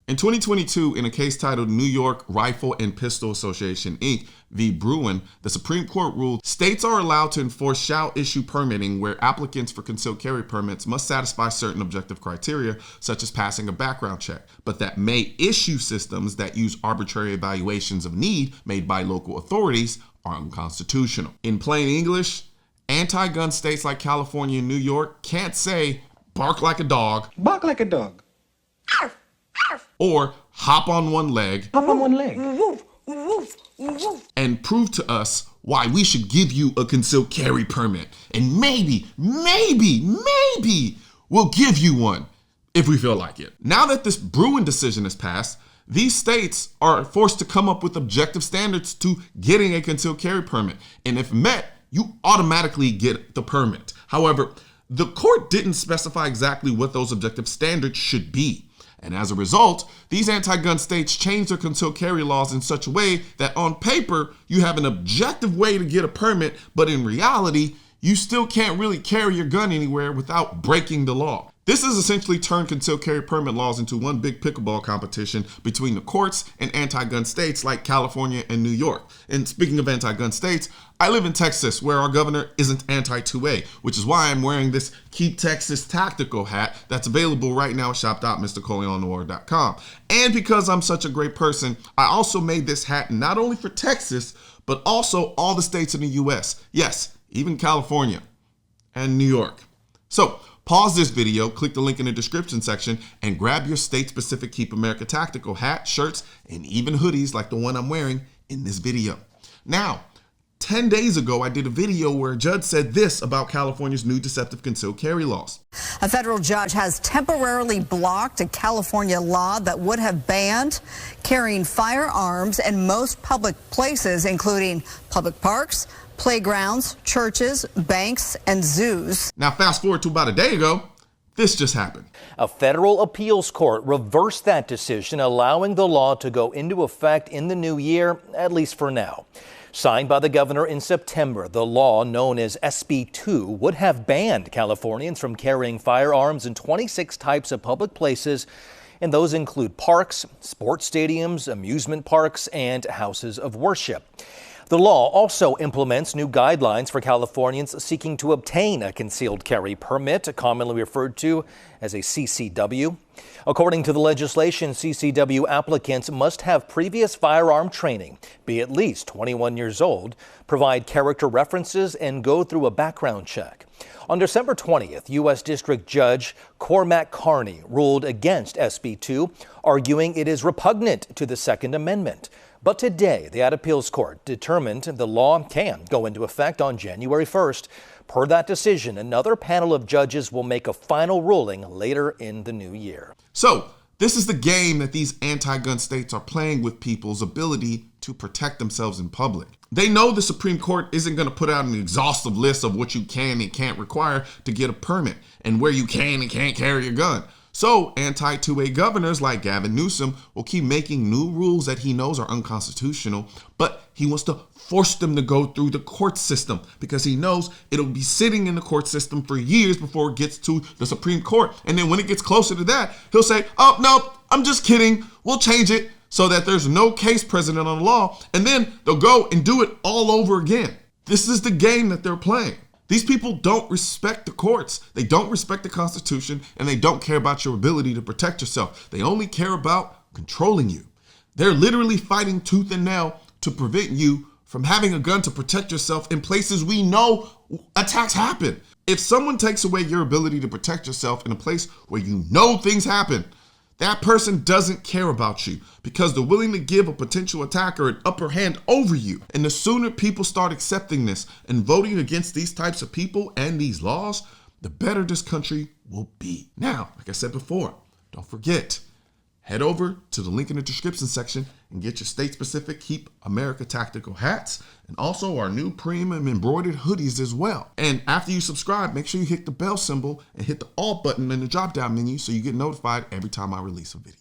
In 2022, in a case titled New York Rifle and Pistol Association, Inc. v. Bruin, the Supreme Court ruled states are allowed to enforce shall issue permitting where applicants for concealed carry permits must satisfy certain objective criteria, such as passing a background check, but that may issue systems that use arbitrary evaluations of need made by local authorities are unconstitutional. In plain English, anti-gun states like California and New York can't say, bark like a dog. Bark like a dog. Or hop on one leg. Hop on one leg. And prove to us why we should give you a concealed carry permit. And maybe we'll give you one if we feel like it. Now that this Bruin decision has passed, these states are forced to come up with objective standards to getting a concealed carry permit. And if met, you automatically get the permit. However, the court didn't specify exactly what those objective standards should be. And as a result, these anti-gun states changed their concealed carry laws in such a way that on paper, you have an objective way to get a permit, but in reality, you still can't really carry your gun anywhere without breaking the law. This has essentially turned concealed carry permit laws into one big pickleball competition between the courts and anti-gun states like California and New York. And speaking of anti-gun states, I live in Texas where our governor isn't anti-2A, which is why I'm wearing this Keep Texas Tactical hat that's available right now at shop.mrcolionnoir.com. And because I'm such a great person, I also made this hat not only for Texas, but also all the states in the US. Yes, even California and New York. So, pause this video, click the link in the description section, and grab your state-specific Keep America Tactical hat, shirts, and even hoodies like the one I'm wearing in this video. Now, 10 days ago, I did a video where a judge said this about California's new deceptive concealed carry laws. A federal judge has temporarily blocked a California law that would have banned carrying firearms in most public places, including public parks, playgrounds, churches, banks, and zoos. Now, fast forward to about a day ago, this just happened. A federal appeals court reversed that decision, allowing the law to go into effect in the new year, at least for now. Signed by the governor in September, the law known as SB 2 would have banned Californians from carrying firearms in 26 types of public places, and those include parks, sports stadiums, amusement parks, and houses of worship. The law also implements new guidelines for Californians seeking to obtain a concealed carry permit, commonly referred to as a CCW. According to the legislation, CCW applicants must have previous firearm training, be at least 21 years old, provide character references, and go through a background check. On December 20th, U.S. District Judge Cormac Carney ruled against SB 2, arguing it is repugnant to the Second Amendment. But today, the appeals court determined the law can go into effect on January 1st. Per that decision, another panel of judges will make a final ruling later in the new year. So, this is the game that these anti-gun states are playing with people's ability to protect themselves in public. They know the Supreme Court isn't going to put out an exhaustive list of what you can and can't require to get a permit and where you can and can't carry a gun. So anti-2A governors like Gavin Newsom will keep making new rules that he knows are unconstitutional, but he wants to force them to go through the court system because he knows it'll be sitting in the court system for years before it gets to the Supreme Court. And then when it gets closer to that, he'll say, oh, no, I'm just kidding. We'll change it so that there's no case precedent on the law. And then they'll go and do it all over again. This is the game that they're playing. These people don't respect the courts. They don't respect the Constitution, and they don't care about your ability to protect yourself. They only care about controlling you. They're literally fighting tooth and nail to prevent you from having a gun to protect yourself in places we know attacks happen. If someone takes away your ability to protect yourself in a place where you know things happen, that person doesn't care about you because they're willing to give a potential attacker an upper hand over you. And the sooner people start accepting this and voting against these types of people and these laws, the better this country will be. Now, like I said before, don't forget, head over to the link in the description section and get your state-specific Keep America Tactical hats and also our new premium embroidered hoodies as well. And after you subscribe, make sure you hit the bell symbol and hit the all button in the drop-down menu so you get notified every time I release a video.